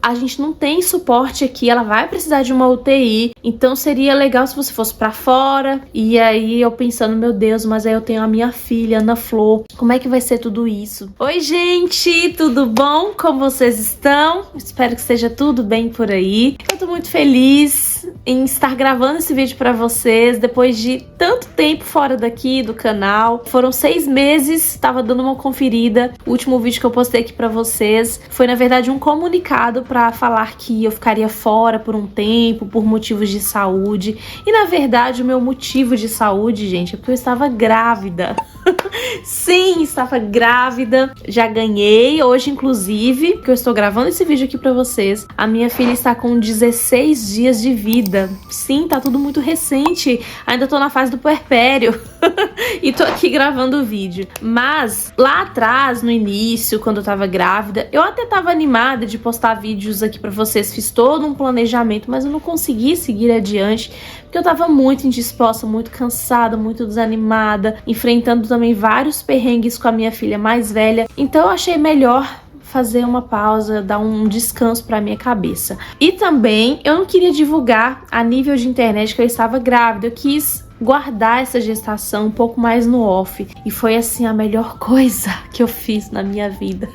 a gente não tem suporte aqui, ela vai precisar de uma UTI, então seria legal se você fosse pra fora. E aí eu pensando, meu Deus, mas aí eu tenho a minha filha, Ana Flor, como é que vai ser tudo isso? Oi, gente, tudo bom? Como vocês estão? Espero que esteja tudo bem por aí. Eu tô muito feliz em estar gravando esse vídeo pra vocês, depois de tanto tempo fora daqui do canal. Foram 6 meses, tava dando uma conferida. O último vídeo que eu postei aqui pra vocês foi, na verdade, um comunicado pra falar que eu ficaria fora por um tempo, por motivos de saúde. E, na verdade, o meu motivo de saúde, gente, é porque eu estava grávida. Sim, estava grávida, já ganhei hoje, inclusive, que eu estou gravando esse vídeo aqui pra vocês. A minha filha está com 16 dias de vida. Sim, tá tudo muito recente, ainda tô na fase do puerpério e tô aqui gravando o vídeo. Mas lá atrás, no início, quando eu tava grávida, eu até tava animada de postar vídeos aqui pra vocês, fiz todo um planejamento, mas eu não consegui seguir adiante, porque eu tava muito indisposta, muito cansada, muito desanimada, enfrentando também vários perrengues com a minha filha mais velha. Então eu achei melhor fazer uma pausa, dar um descanso para minha cabeça. E também eu não queria divulgar a nível de internet que eu estava grávida, eu quis guardar essa gestação um pouco mais no off. E foi assim a melhor coisa que eu fiz na minha vida.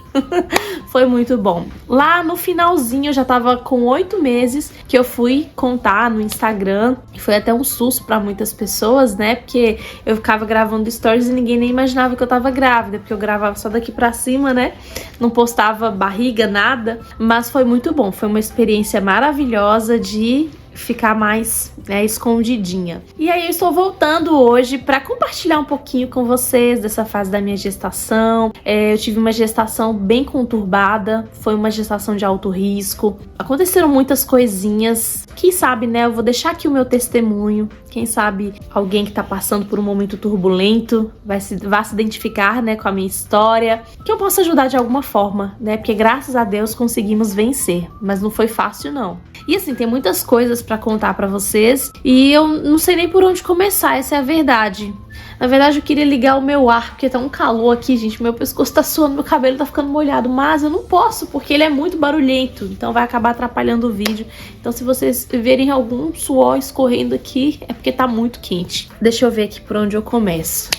Foi muito bom. Lá no finalzinho, eu já tava com 8 meses que eu fui contar no Instagram. E foi até um susto pra muitas pessoas, né? Porque eu ficava gravando stories e ninguém nem imaginava que eu tava grávida, porque eu gravava só daqui pra cima, né? Não postava barriga, nada. Mas foi muito bom. Foi uma experiência maravilhosa de ficar mais escondidinha. E aí eu estou voltando hoje para compartilhar um pouquinho com vocês dessa fase da minha gestação. Eu tive uma gestação bem conturbada, foi uma gestação de alto risco. Aconteceram muitas coisinhas. Quem sabe, né, eu vou deixar aqui o meu testemunho. Quem sabe alguém que tá passando por um momento turbulento vai se identificar, né, com a minha história, que eu possa ajudar de alguma forma, né, porque graças a Deus conseguimos vencer, mas não foi fácil não. E assim, tem muitas coisas pra contar pra vocês e eu não sei nem por onde começar, essa é a verdade. Na verdade, eu queria ligar o meu ar, porque tá um calor aqui, gente, meu pescoço tá suando, meu cabelo tá ficando molhado, mas eu não posso, porque ele é muito barulhento, então vai acabar atrapalhando o vídeo. Então, se vocês verem algum suor escorrendo aqui, é porque tá muito quente. Deixa eu ver aqui por onde eu começo.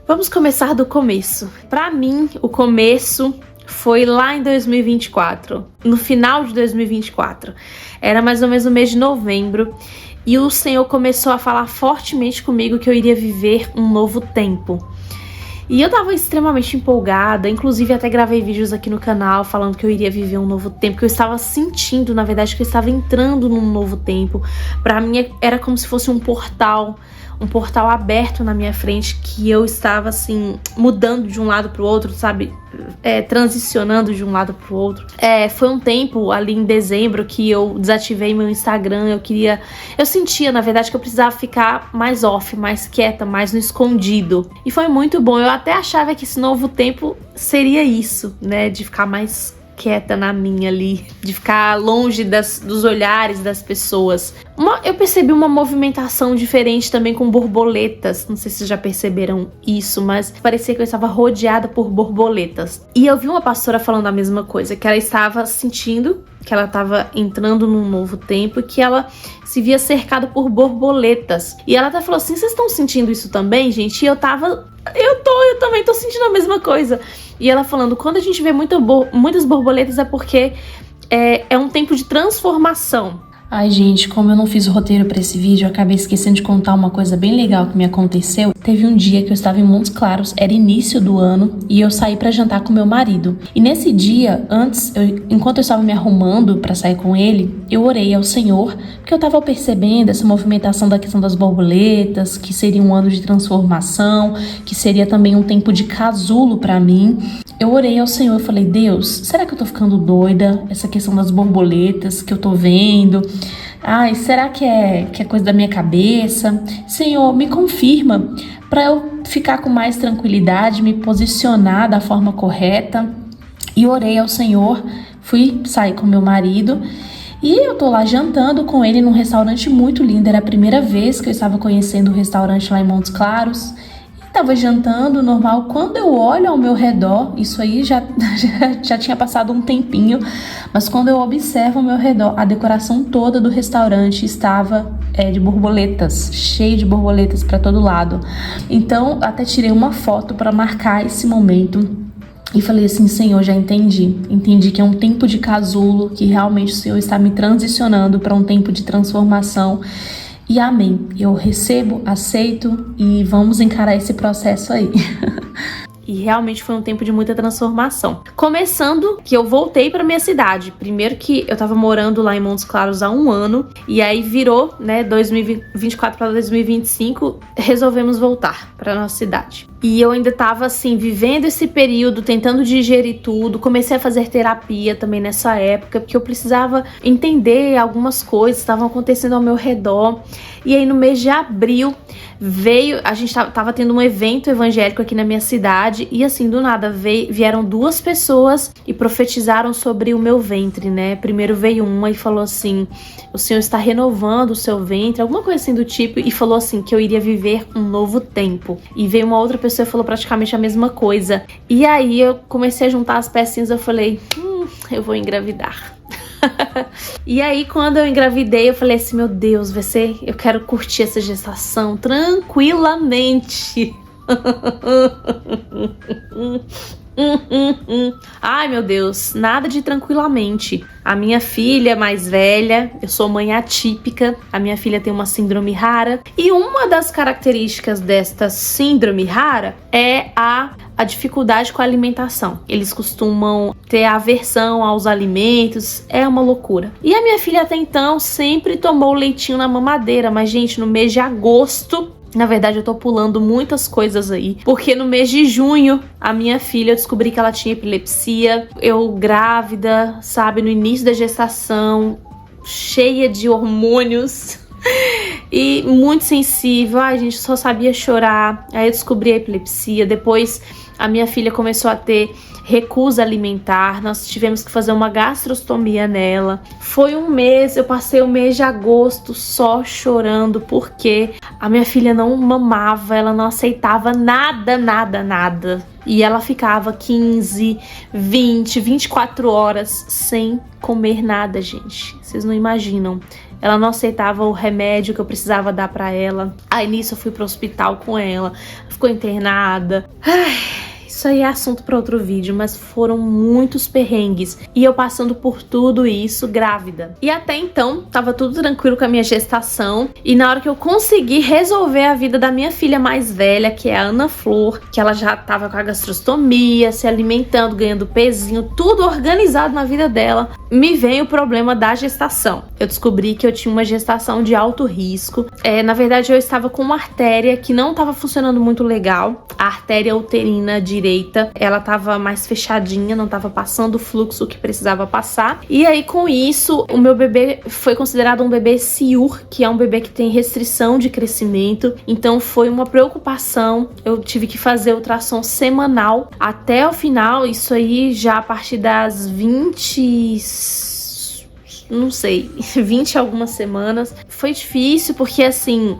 Vamos começar do começo. Pra mim, o começo foi lá em 2024, no final de 2024. Era mais ou menos no mês de novembro. E o Senhor começou a falar fortemente comigo que eu iria viver um novo tempo. E eu tava extremamente empolgada, inclusive até gravei vídeos aqui no canal falando que eu iria viver um novo tempo, que eu estava sentindo, na verdade, que eu estava entrando num novo tempo. Pra mim era como se fosse um portal aberto na minha frente, que eu estava assim, mudando de um lado pro outro, sabe? Transicionando de um lado pro outro. Foi um tempo ali em dezembro que eu desativei meu Instagram. Eu sentia, na verdade, que eu precisava ficar mais off, mais quieta, mais no escondido. E foi muito bom. Eu até achava que esse novo tempo seria isso, né? De ficar mais quieta na minha ali, de ficar longe dos olhares das pessoas. Eu percebi uma movimentação diferente também com borboletas, não sei se vocês já perceberam isso, mas parecia que eu estava rodeada por borboletas. E eu vi uma pastora falando a mesma coisa, que ela estava sentindo que ela estava entrando num novo tempo e que ela se via cercada por borboletas. E ela até falou assim, vocês estão sentindo isso também, gente? E eu também tô sentindo a mesma coisa. E ela falando, quando a gente vê muitas borboletas é porque é um tempo de transformação. Ai, gente, como eu não fiz o roteiro pra esse vídeo, eu acabei esquecendo de contar uma coisa bem legal que me aconteceu. Teve um dia que eu estava em Montes Claros, era início do ano, e eu saí pra jantar com meu marido. E nesse dia, enquanto eu estava me arrumando pra sair com ele, eu orei ao Senhor, porque eu estava percebendo essa movimentação da questão das borboletas, que seria um ano de transformação, que seria também um tempo de casulo pra mim. Eu orei ao Senhor e falei, Deus, será que eu tô ficando doida? Essa questão das borboletas que eu tô vendo... Ai, será que é coisa da minha cabeça? Senhor, me confirma para eu ficar com mais tranquilidade, me posicionar da forma correta. E orei ao Senhor, fui sair com meu marido e eu tô lá jantando com ele num restaurante muito lindo. Era a primeira vez que eu estava conhecendo o restaurante lá em Montes Claros. tava jantando, normal. Quando eu olho ao meu redor, isso aí já tinha passado um tempinho, mas quando eu observo ao meu redor, a decoração toda do restaurante estava de borboletas, cheio de borboletas para todo lado. Então, até tirei uma foto para marcar esse momento. E falei assim: Senhor, já entendi que é um tempo de casulo, que realmente o Senhor está me transicionando para um tempo de transformação. E amém, eu recebo, aceito e vamos encarar esse processo aí. E realmente foi um tempo de muita transformação. Começando que eu voltei pra minha cidade. Primeiro que eu tava morando lá em Montes Claros há 1 ano. E aí virou, 2024 para 2025, resolvemos voltar pra nossa cidade. E eu ainda tava assim, vivendo esse período, tentando digerir tudo. Comecei a fazer terapia também nessa época, porque eu precisava entender algumas coisas que estavam acontecendo ao meu redor. E aí no mês de abril a gente tava tendo um evento evangélico aqui na minha cidade. E assim, do nada, vieram 2 pessoas e profetizaram sobre o meu ventre, né? Primeiro veio uma e falou assim: o Senhor está renovando o seu ventre, alguma coisa assim do tipo. E falou assim, que eu iria viver um novo tempo. E veio uma outra pessoa e falou praticamente a mesma coisa. E aí eu comecei a juntar as pecinhas, eu falei, eu vou engravidar. E aí quando eu engravidei, eu falei assim: meu Deus, eu quero curtir essa gestação tranquilamente. Ai, meu Deus, nada de tranquilamente. A minha filha mais velha, eu sou mãe atípica, a minha filha tem uma síndrome rara. E uma das características desta síndrome rara é a dificuldade com a alimentação. Eles costumam ter aversão aos alimentos, é uma loucura. E a minha filha até então sempre tomou leitinho na mamadeira, mas gente, no mês de agosto, na verdade eu tô pulando muitas coisas aí, porque no mês de junho a minha filha, eu descobri que ela tinha epilepsia. Eu grávida, sabe, no início da gestação, cheia de hormônios e muito sensível. Ai, gente, só sabia chorar. Aí eu descobri a epilepsia. Depois a minha filha começou a ter recusa alimentar, nós tivemos que fazer uma gastrostomia nela. Foi um mês, eu passei o mês de agosto só chorando, porque a minha filha não mamava, ela não aceitava nada. E ela ficava 15, 20, 24 horas sem comer nada, gente. Vocês não imaginam. Ela não aceitava o remédio que eu precisava dar pra ela. Aí nisso eu fui pro hospital com ela, ficou internada. Isso aí é assunto para outro vídeo, mas foram muitos perrengues. E eu passando por tudo isso grávida. E até então, tava tudo tranquilo com a minha gestação. E na hora que eu consegui resolver a vida da minha filha mais velha, que é a Ana Flor, que ela já tava com a gastrostomia, se alimentando, ganhando pezinho, tudo organizado na vida dela, me veio o problema da gestação. Eu descobri que eu tinha uma gestação de alto risco. Na verdade, eu estava com uma artéria que não estava funcionando muito legal. A artéria uterina direita, ela estava mais fechadinha, não estava passando o fluxo que precisava passar. E aí, com isso, o meu bebê foi considerado um bebê CIUR, que é um bebê que tem restrição de crescimento. Então, foi uma preocupação. Eu tive que fazer ultrassom semanal até o final. Isso aí já a partir das 20 algumas semanas. Foi difícil porque, assim,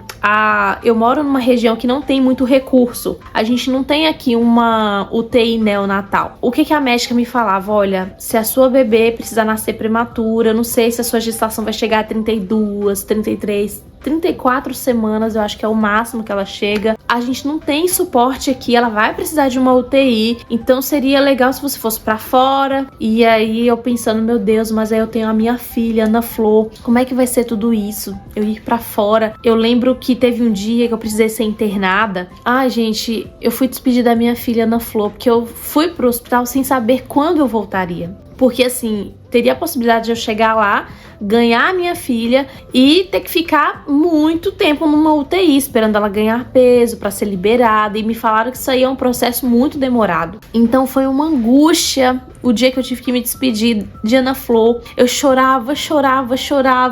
eu moro numa região que não tem muito recurso. A gente não tem aqui uma UTI neonatal. O que a médica me falava? Olha, se a sua bebê precisar nascer prematura, não sei se a sua gestação vai chegar a 32, 33, 34 semanas, eu acho que é o máximo que ela chega. A gente não tem suporte aqui, ela vai precisar de uma UTI, então seria legal se você fosse pra fora. E aí eu pensando, meu Deus, mas aí eu tenho a minha filha, Ana Flor, como é que vai ser tudo isso? Eu ir pra fora. Eu lembro que teve um dia que eu precisei ser internada. Ai, gente, eu fui despedir da minha filha, Ana Flor, porque eu fui pro hospital sem saber quando eu voltaria. Porque, assim, teria a possibilidade de eu chegar lá, ganhar a minha filha e ter que ficar muito tempo numa UTI, esperando ela ganhar peso para ser liberada. E me falaram que isso aí é um processo muito demorado. Então foi uma angústia o dia que eu tive que me despedir de Ana Flor. Eu chorava,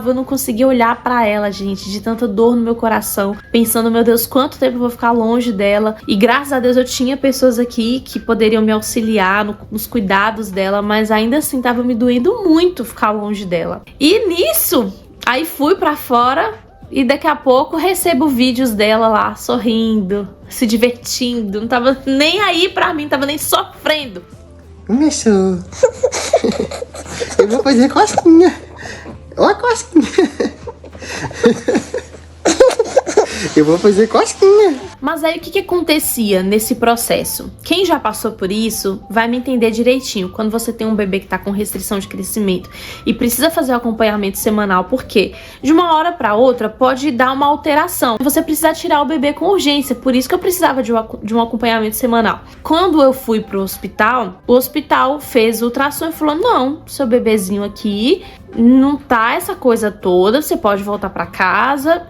eu não conseguia olhar para ela, gente, de tanta dor no meu coração, pensando, meu Deus, quanto tempo eu vou ficar longe dela. E graças a Deus eu tinha pessoas aqui que poderiam me auxiliar nos cuidados dela, mas ainda assim tava me doendo muito ficar longe dela. E nisso, aí fui pra fora, E daqui a pouco recebo vídeos dela lá, sorrindo, se divertindo. Não tava nem aí pra mim, tava nem sofrendo. Começou. Eu vou fazer cosquinha. Ó a cosquinha. Eu vou fazer cosquinha. Mas aí o que acontecia nesse processo? Quem já passou por isso vai me entender direitinho. Quando você tem um bebê que tá com restrição de crescimento e precisa fazer o acompanhamento semanal, porque de uma hora para outra pode dar uma alteração. Você precisa tirar o bebê com urgência, por isso que eu precisava de um acompanhamento semanal. Quando eu fui pro hospital, o hospital fez o ultrassom e falou: não, seu bebezinho aqui não tá essa coisa toda, você pode voltar para casa.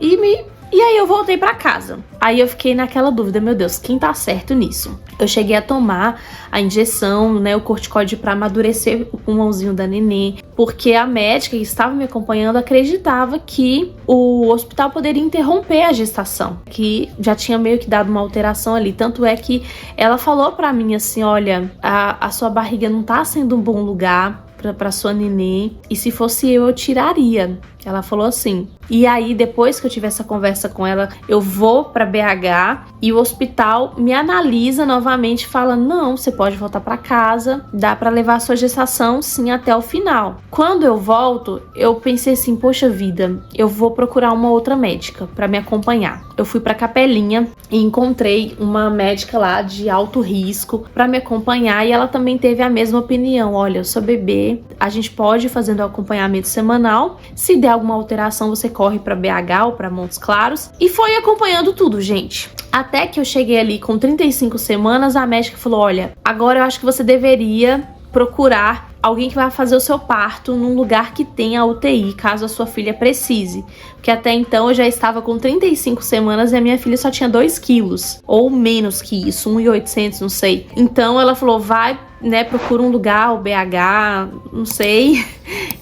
E aí eu voltei pra casa. Aí eu fiquei naquela dúvida, meu Deus, quem tá certo nisso? Eu cheguei a tomar a injeção, né, o corticoide pra amadurecer o pulmãozinho da nenê, porque a médica que estava me acompanhando acreditava que o hospital poderia interromper a gestação, que já tinha meio que dado uma alteração ali. Tanto é que ela falou pra mim assim: olha, a sua barriga não tá sendo um bom lugar pra sua nenê, e se fosse eu tiraria. Ela falou assim. E aí, depois que eu tive essa conversa com ela, eu vou pra BH e o hospital me analisa novamente e fala: não, você pode voltar pra casa, dá pra levar a sua gestação sim até o final. Quando eu volto, eu pensei assim: poxa vida, eu vou procurar uma outra médica pra me acompanhar. Eu fui pra Capelinha e encontrei uma médica lá de alto risco pra me acompanhar, e ela também teve a mesma opinião: olha, eu sou bebê, a gente pode ir fazendo o acompanhamento semanal, se der alguma alteração você corre pra BH ou pra Montes Claros. E foi acompanhando tudo, gente. Até que eu cheguei ali com 35 semanas, a médica falou: olha, agora eu acho que você deveria procurar alguém que vai fazer o seu parto num lugar que tenha UTI, caso a sua filha precise. Porque até então eu já estava com 35 semanas e a minha filha só tinha 2 quilos, ou menos que isso, 1.800, não sei. Então ela falou: vai, né, procura um lugar, o BH, não sei,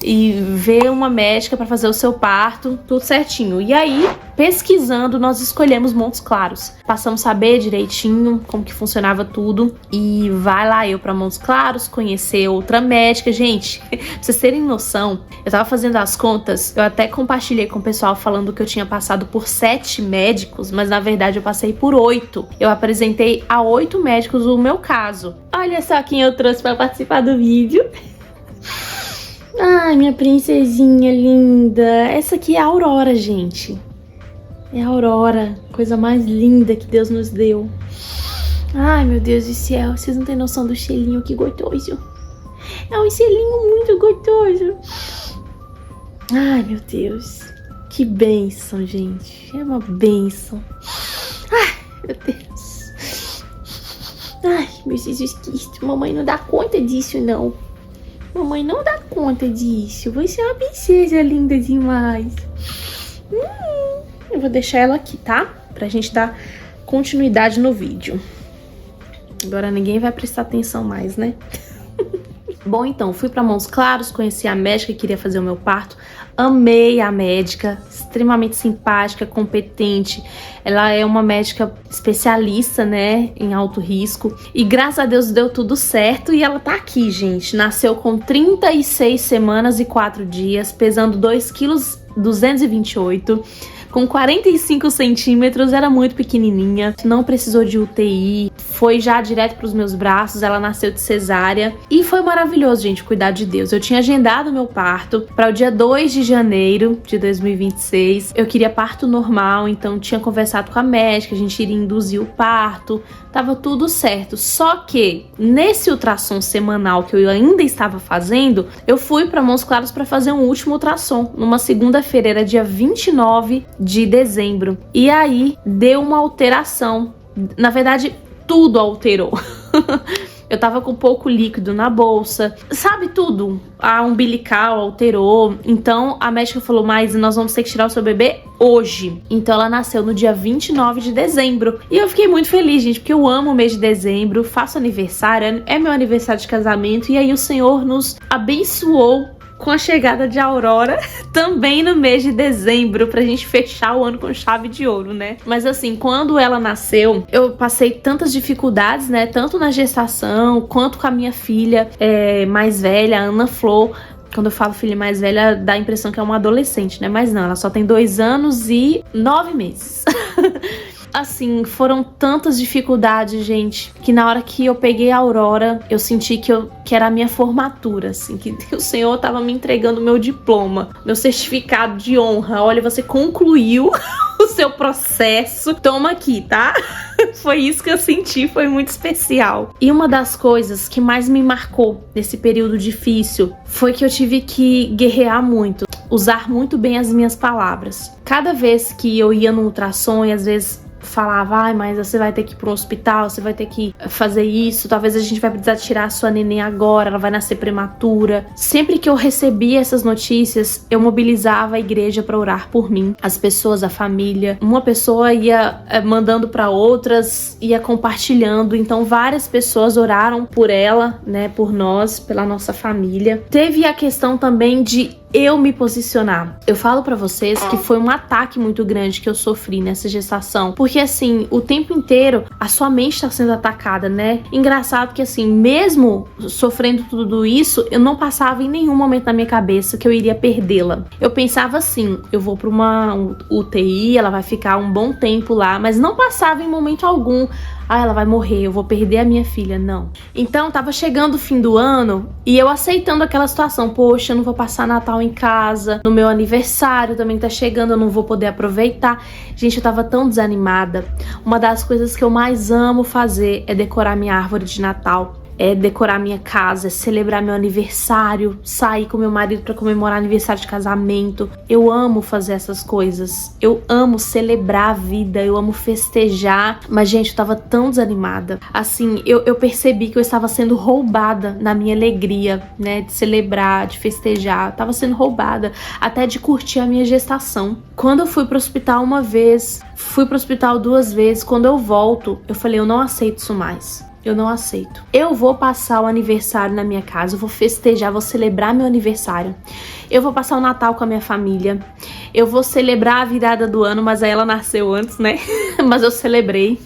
e vê uma médica para fazer o seu parto, tudo certinho. E aí, pesquisando, nós escolhemos Montes Claros. Passamos a saber direitinho como que funcionava tudo, e vai lá eu para Montes Claros conhecer outra médica. Gente, pra vocês terem noção, eu tava fazendo as contas, eu até compartilhei com o pessoal falando que eu tinha passado por 7 médicos, mas na verdade eu passei por 8. Eu apresentei a 8 médicos o meu caso. Olha só quem eu trouxe para participar do vídeo. Ai, minha princesinha linda. Essa aqui é a Aurora, gente. É a Aurora, coisa mais linda que Deus nos deu. Ai, meu Deus do céu, vocês não têm noção do cheirinho, que gostoso. É um cheirinho muito gostoso. Ai, meu Deus. Que bênção, gente. É uma bênção. Ai, meu Deus. Ai, meu Jesus Cristo. Mamãe não dá conta disso, não. Mamãe não dá conta disso. Você é uma princesa linda demais. Eu vou deixar ela aqui, tá? Pra gente dar continuidade no vídeo. Agora ninguém vai prestar atenção mais, né? Bom, então, fui pra Montes Claros, conheci a médica que queria fazer o meu parto. Amei a médica, extremamente simpática, competente. Ela é uma médica especialista, né, em alto risco. E graças a Deus deu tudo certo e ela tá aqui, gente. Nasceu com 36 semanas e 4 dias, pesando 2,228 kg. Com 45 centímetros, era muito pequenininha, não precisou de UTI, foi já direto pros meus braços, ela nasceu de cesárea e foi maravilhoso, gente, cuidar de Deus. Eu tinha agendado meu parto para o dia 2 de janeiro de 2026, eu queria parto normal, então tinha conversado com a médica, a gente iria induzir o parto, tava tudo certo. Só que nesse ultrassom semanal que eu ainda estava fazendo, eu fui para Montes Claros para fazer um último ultrassom, numa segunda-feira, era dia 29 de dezembro. E aí deu uma alteração. Na verdade, tudo alterou. Eu tava com pouco líquido na bolsa, sabe, tudo. A umbilical alterou. Então a médica falou: mas nós vamos ter que tirar o seu bebê hoje. Então ela nasceu no dia 29 de dezembro. E eu fiquei muito feliz, gente, porque eu amo o mês de dezembro, faço aniversário, é meu aniversário de casamento. E aí o Senhor nos abençoou com a chegada de Aurora também no mês de dezembro, pra gente fechar o ano com chave de ouro, né? Mas assim, quando ela nasceu, eu passei tantas dificuldades, né? Tanto na gestação, quanto com a minha filha mais velha, a Ana Flor, Quando eu falo filha mais velha, dá a impressão que é uma adolescente, né? Mas não, ela só tem 2 anos e 9 meses. Assim, foram tantas dificuldades, gente, que na hora que eu peguei a Aurora, eu senti que era a minha formatura, assim, que o Senhor tava me entregando o meu diploma, meu certificado de honra. Olha, você concluiu o seu processo, toma aqui, tá? Foi isso que eu senti, foi muito especial. E uma das coisas que mais me marcou nesse período difícil foi que eu tive que guerrear muito, usar muito bem as minhas palavras. Cada vez que eu ia no ultrassom e às vezes falava, mas você vai ter que ir pro hospital, você vai ter que fazer isso, talvez a gente vai precisar tirar a sua neném agora, ela vai nascer prematura. Sempre que eu recebia essas notícias, eu mobilizava a igreja para orar por mim, as pessoas, a família. Uma pessoa ia mandando para outras, ia compartilhando, então várias pessoas oraram por ela, né, por nós, pela nossa família. Teve a questão também de eu me posicionar. Eu falo pra vocês que foi um ataque muito grande que eu sofri nessa gestação, porque assim, o tempo inteiro a sua mente tá sendo atacada, né? Engraçado que assim, mesmo sofrendo tudo isso, eu não passava em nenhum momento na minha cabeça que eu iria perdê-la. Eu pensava assim, eu vou pra uma UTI, ela vai ficar um bom tempo lá, mas não passava em momento algum, ela vai morrer, eu vou perder a minha filha, não. Então, tava chegando o fim do ano e eu aceitando aquela situação. Poxa, eu não vou passar Natal em casa, no meu aniversário também tá chegando, eu não vou poder aproveitar. Gente, eu tava tão desanimada. Uma das coisas que eu mais amo fazer é decorar minha árvore de Natal. É decorar minha casa, é celebrar meu aniversário, sair com meu marido pra comemorar aniversário de casamento. Eu amo fazer essas coisas. Eu amo celebrar a vida, eu amo festejar. Mas, gente, eu tava tão desanimada. Assim, eu percebi que eu estava sendo roubada na minha alegria, né? De celebrar, de festejar. Eu tava sendo roubada até de curtir a minha gestação. Quando eu fui pro hospital uma vez, fui pro hospital 2 vezes. Quando eu volto, eu falei, eu não aceito isso mais. Eu não aceito. Eu vou passar o aniversário na minha casa, eu vou festejar, vou celebrar meu aniversário. Eu vou passar o Natal com a minha família. Eu vou celebrar a virada do ano, mas aí ela nasceu antes, né? Mas eu celebrei.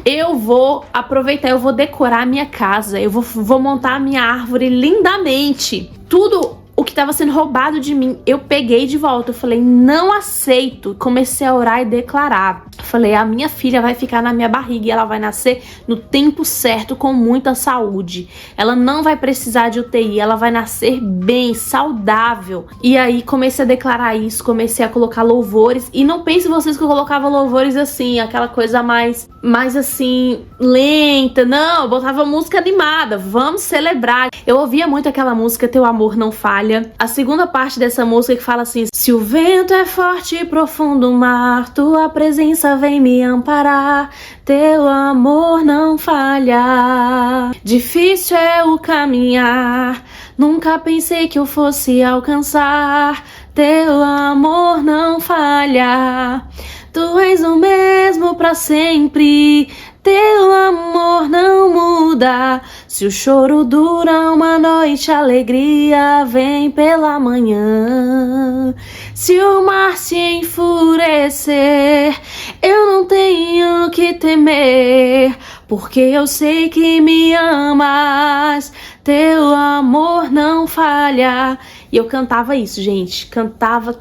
Eu vou aproveitar, eu vou decorar a minha casa, eu vou montar a minha árvore lindamente. Tudo o que estava sendo roubado de mim, eu peguei de volta. Eu falei, não aceito. Comecei a orar e declarar. Falei, a minha filha vai ficar na minha barriga e ela vai nascer no tempo certo, com muita saúde. Ela não vai precisar de UTI, ela vai nascer bem, saudável. E aí comecei a declarar isso, comecei a colocar louvores. E não pense vocês que eu colocava louvores assim, aquela coisa mais assim, lenta. Não, eu botava música animada, vamos celebrar. Eu ouvia muito aquela música, Teu Amor Não Falha. A segunda parte dessa música que fala assim, se o vento é forte e profundo o mar, tua presença vem me amparar, teu amor não falha. Difícil é o caminhar, nunca pensei que eu fosse alcançar, teu amor não falha. Tu és o mesmo pra sempre, teu amor não muda. Se o choro dura uma noite, a alegria vem pela manhã. Se o mar se enfurecer, eu não tenho que temer, porque eu sei que me amas, teu amor não falha. E eu cantava isso, gente, cantava.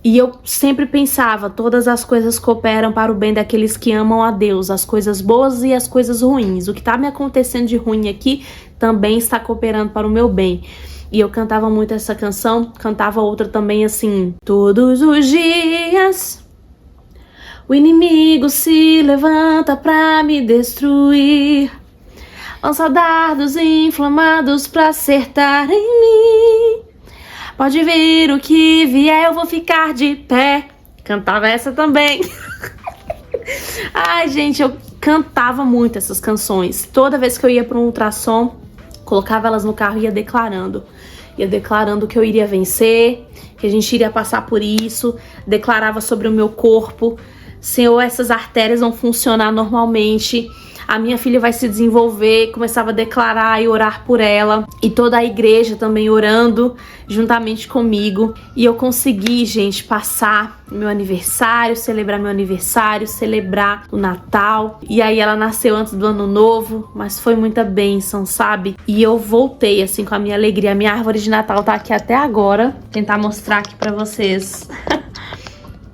E eu sempre pensava, todas as coisas cooperam para o bem daqueles que amam a Deus, as coisas boas e as coisas ruins. O que tá me acontecendo de ruim aqui também está cooperando para o meu bem. E eu cantava muito essa canção, cantava outra também assim, todos os dias o inimigo se levanta pra me destruir, lança dardos inflamados pra acertar em mim. Pode vir o que vier, eu vou ficar de pé. Cantava essa também. Ai, gente, eu cantava muito essas canções. Toda vez que eu ia para um ultrassom, colocava elas no carro e ia declarando. Ia declarando que eu iria vencer, que a gente iria passar por isso. Declarava sobre o meu corpo. Senhor, essas artérias vão funcionar normalmente. a minha filha vai se desenvolver. Começava a declarar e orar por ela, e toda a igreja também orando juntamente comigo. E eu consegui, gente, passar meu aniversário, celebrar meu aniversário, celebrar o Natal. E aí ela nasceu antes do Ano Novo, mas foi muita bênção, sabe? E eu voltei assim com a minha alegria. A minha árvore de Natal tá aqui até agora. Vou tentar mostrar aqui pra vocês.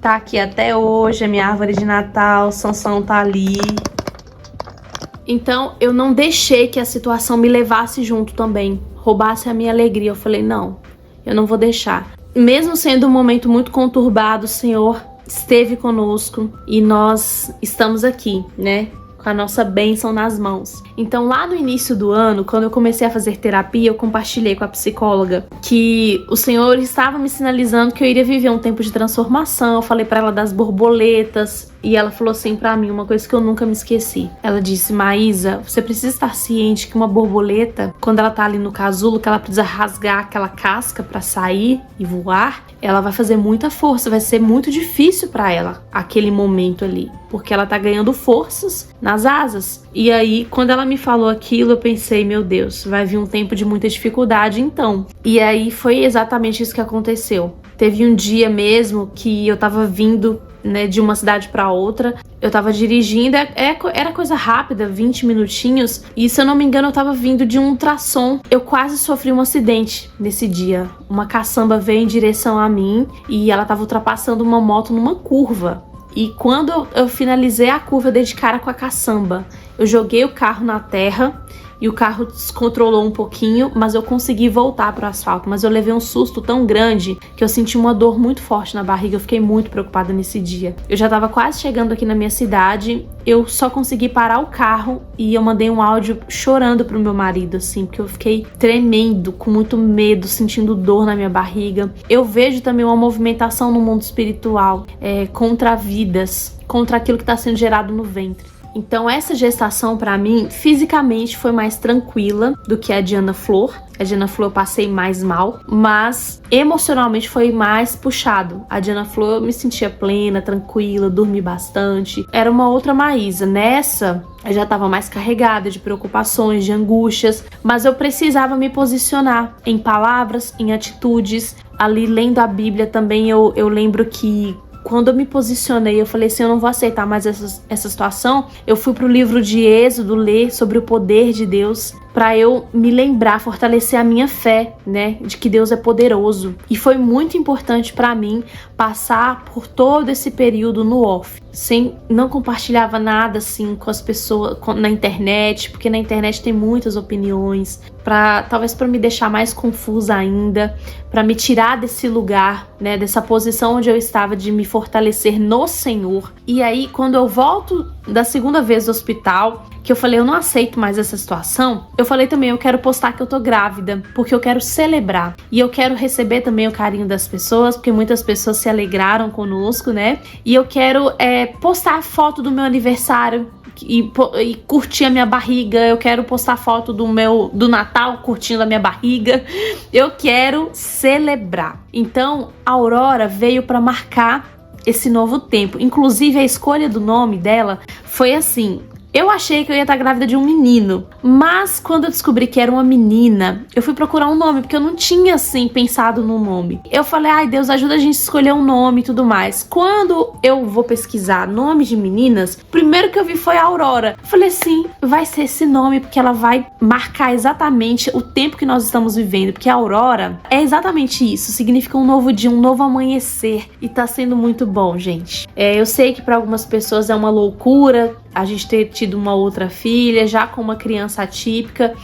Tá aqui até hoje a minha árvore de Natal, Sansão tá ali. Então eu não deixei que a situação me levasse junto também, roubasse a minha alegria. Eu falei, não, eu não vou deixar. Mesmo sendo um momento muito conturbado, o Senhor esteve conosco e nós estamos aqui, né? Com a nossa bênção nas mãos. Então, lá no início do ano, quando eu comecei a fazer terapia, eu compartilhei com a psicóloga que o Senhor estava me sinalizando que eu iria viver um tempo de transformação. Eu falei pra ela das borboletas e ela falou assim pra mim, uma coisa que eu nunca me esqueci. Ela disse, Maísa, você precisa estar ciente que uma borboleta, quando ela tá ali no casulo, que ela precisa rasgar aquela casca pra sair e voar, ela vai fazer muita força, vai ser muito difícil pra ela aquele momento ali, porque ela tá ganhando forças nas asas. E aí, quando ela me falou aquilo, eu pensei, meu Deus, vai vir um tempo de muita dificuldade então. E aí foi exatamente isso que aconteceu. Teve um dia mesmo que eu tava vindo, né, de uma cidade pra outra. Eu tava dirigindo, era coisa rápida, 20 minutinhos. E se eu não me engano, eu tava vindo de um ultrassom. Eu quase sofri um acidente nesse dia. Uma caçamba veio em direção a mim e ela tava ultrapassando uma moto numa curva. E quando eu finalizei a curva, eu dei de cara com a caçamba. Eu joguei o carro na terra e o carro descontrolou um pouquinho, mas eu consegui voltar para o asfalto. Mas eu levei um susto tão grande que eu senti uma dor muito forte na barriga. Eu fiquei muito preocupada nesse dia. Eu já estava quase chegando aqui na minha cidade. Eu só consegui parar o carro e eu mandei um áudio chorando pro meu marido, assim, porque eu fiquei tremendo, com muito medo, sentindo dor na minha barriga. Eu vejo também uma movimentação no mundo espiritual, contra vidas, contra aquilo que está sendo gerado no ventre. Então essa gestação pra mim, fisicamente, foi mais tranquila do que a de Ana Flor. A de Ana Flor eu passei mais mal, mas emocionalmente foi mais puxado. A de Ana Flor eu me sentia plena, tranquila, dormi bastante. Era uma outra Maísa. Nessa, eu já estava mais carregada de preocupações, de angústias, mas eu precisava me posicionar em palavras, em atitudes. Ali lendo a Bíblia também eu lembro que quando eu me posicionei, eu falei assim, eu não vou aceitar mais essa situação. Eu fui pro livro de Êxodo ler sobre o poder de Deus, para eu me lembrar, fortalecer a minha fé, né, de que Deus é poderoso. E foi muito importante para mim passar por todo esse período no off. Não compartilhava nada assim com as pessoas na internet, porque na internet tem muitas opiniões, talvez para me deixar mais confusa ainda, para me tirar desse lugar, né, dessa posição onde eu estava de me fortalecer no Senhor. E aí, quando eu volto da segunda vez do hospital, que eu falei, eu não aceito mais essa situação, eu falei também, eu quero postar que eu tô grávida, porque eu quero celebrar. E eu quero receber também o carinho das pessoas, porque muitas pessoas se alegraram conosco, né? E eu quero postar foto do meu aniversário e curtir a minha barriga. Eu quero postar foto do Natal curtindo a minha barriga. Eu quero celebrar. Então, a Aurora veio para marcar esse novo tempo. Inclusive, a escolha do nome dela foi assim. Eu achei que eu ia estar grávida de um menino, mas quando eu descobri que era uma menina, eu fui procurar um nome, porque eu não tinha, assim, pensado no nome. Eu falei, ai, Deus, ajuda a gente a escolher um nome e tudo mais. Quando eu vou pesquisar nome de meninas, o primeiro que eu vi foi a Aurora. Eu falei, sim, vai ser esse nome, porque ela vai marcar exatamente o tempo que nós estamos vivendo, porque a Aurora é exatamente isso, significa um novo dia, um novo amanhecer, e tá sendo muito bom, gente. Eu sei que para algumas pessoas é uma loucura a gente ter tido uma outra filha, já com uma criança atípica.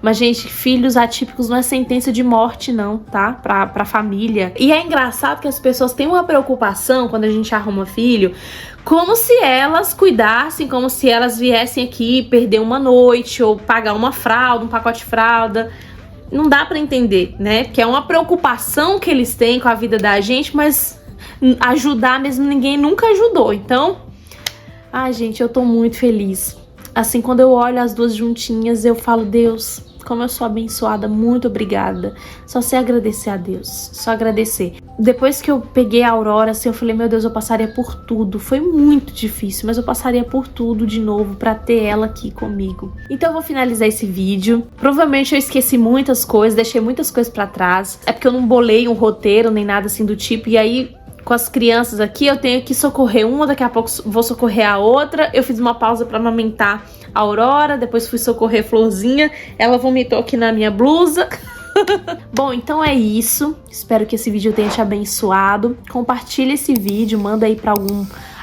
Mas, gente, filhos atípicos não é sentença de morte, não, tá? Pra família. E é engraçado que as pessoas têm uma preocupação quando a gente arruma filho, como se elas cuidassem, como se elas viessem aqui perder uma noite ou pagar uma fralda, um pacote de fralda. Não dá pra entender, né? Que é uma preocupação que eles têm com a vida da gente, mas ajudar mesmo ninguém nunca ajudou. Então, ai, gente, eu tô muito feliz. Assim, quando eu olho as duas juntinhas, eu falo, Deus, como eu sou abençoada, muito obrigada. Só sei agradecer a Deus, só agradecer. Depois que eu peguei a Aurora, assim, eu falei, meu Deus, eu passaria por tudo. Foi muito difícil, mas eu passaria por tudo de novo pra ter ela aqui comigo. Então eu vou finalizar esse vídeo. Provavelmente eu esqueci muitas coisas, deixei muitas coisas pra trás. É porque eu não bolei um roteiro, nem nada assim do tipo, e aí... com as crianças aqui, eu tenho que socorrer uma, daqui a pouco vou socorrer a outra. Eu fiz uma pausa pra amamentar a Aurora, depois fui socorrer a Florzinha, ela vomitou aqui na minha blusa. Bom, então é isso. Espero que esse vídeo tenha te abençoado. Compartilha esse vídeo, manda aí pra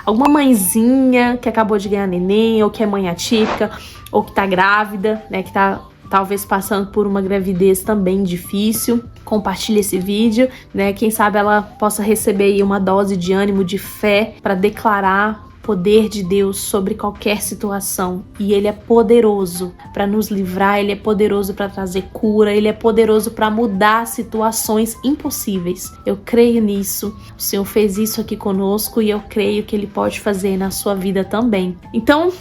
alguma mãezinha que acabou de ganhar neném, ou que é mãe atípica, ou que tá grávida, né, que tá... talvez passando por uma gravidez também difícil. Compartilhe esse vídeo, né? Quem sabe ela possa receber aí uma dose de ânimo, de fé, para declarar o poder de Deus sobre qualquer situação. E Ele é poderoso para nos livrar, Ele é poderoso para trazer cura, Ele é poderoso para mudar situações impossíveis. Eu creio nisso. O Senhor fez isso aqui conosco e eu creio que Ele pode fazer na sua vida também. Então,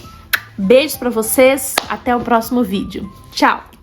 beijos para vocês, até o próximo vídeo. Tchau!